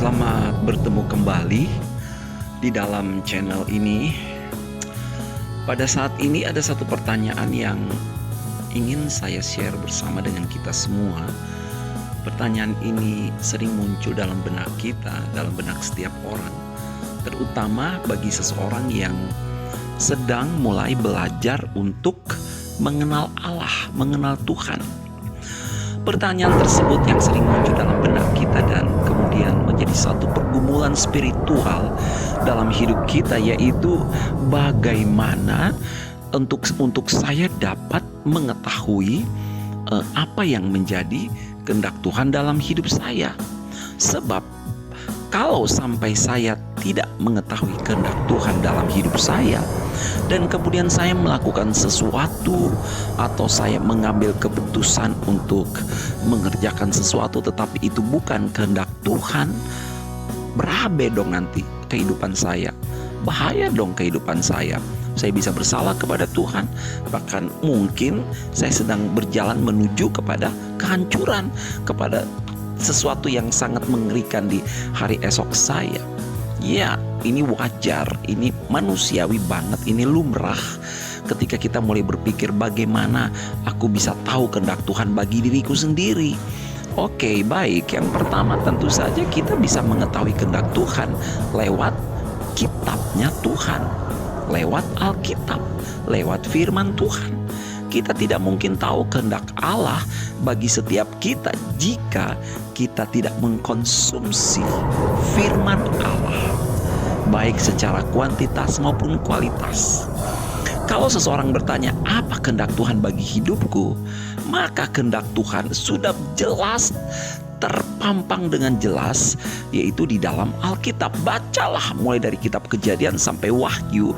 Selamat bertemu kembali di dalam channel ini. Pada saat ini ada satu pertanyaan yang ingin saya share bersama dengan kita semua. Pertanyaan ini sering muncul dalam benak kita, dalam benak setiap orang, terutama bagi seseorang yang sedang mulai belajar untuk mengenal Allah, mengenal Tuhan. Pertanyaan tersebut yang sering muncul dalam benak kita dan kemudian menjadi satu pergumulan spiritual dalam hidup kita, yaitu bagaimana untuk saya dapat mengetahui apa yang menjadi kehendak Tuhan dalam hidup saya. Sebab kalau sampai saya tidak mengetahui kehendak Tuhan dalam hidup saya, dan kemudian saya melakukan sesuatu atau saya mengambil keputusan untuk mengerjakan sesuatu tetapi itu bukan kehendak Tuhan, berabe dong nanti kehidupan saya, bahaya dong kehidupan saya. Saya bisa bersalah kepada Tuhan, bahkan mungkin saya sedang berjalan menuju kepada kehancuran, kepada sesuatu yang sangat mengerikan di hari esok saya. Ya, ini wajar, ini manusiawi banget, ini lumrah ketika kita mulai berpikir bagaimana aku bisa tahu kehendak Tuhan bagi diriku sendiri. Oke, baik. Yang pertama tentu saja kita bisa mengetahui kehendak Tuhan lewat kitabnya Tuhan, lewat Alkitab, lewat firman Tuhan. Kita tidak mungkin tahu kehendak Allah bagi setiap kita jika kita tidak mengkonsumsi firman Allah, baik secara kuantitas maupun kualitas. Kalau seseorang bertanya, apa kehendak Tuhan bagi hidupku? Maka kehendak Tuhan sudah jelas, terpampang dengan jelas, yaitu di dalam Alkitab. Bacalah mulai dari kitab Kejadian sampai Wahyu,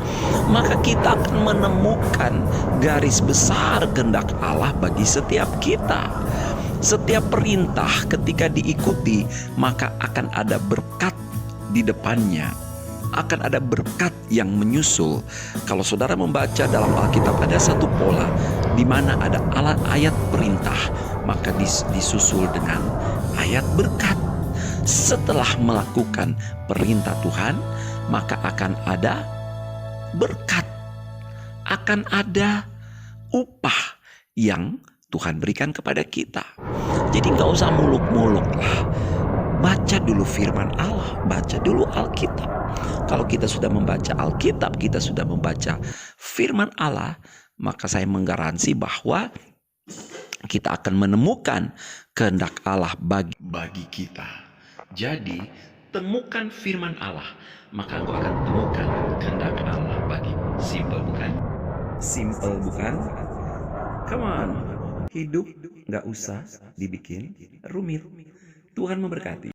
maka kita akan menemukan garis besar kehendak Allah bagi setiap kita. Setiap perintah ketika diikuti, maka akan ada berkat di depannya, akan ada berkat yang menyusul. Kalau saudara membaca dalam Alkitab, ada satu pola di mana ada ayat perintah, maka disusul dengan ayat berkat. Setelah melakukan perintah Tuhan, maka akan ada berkat, akan ada upah yang Tuhan berikan kepada kita. Jadi gak usah muluk-muluk lah. Baca dulu firman Allah, baca dulu Alkitab. Kalau kita sudah membaca Alkitab, kita sudah membaca firman Allah, maka saya menggaransi bahwa kita akan menemukan kehendak Allah bagi kita. Jadi, temukan firman Allah, maka engkau akan temukan kehendak Allah bagi. Simple bukan? Simple bukan? Come on. Hidup nggak usah dibikin rumit. Tuhan memberkati.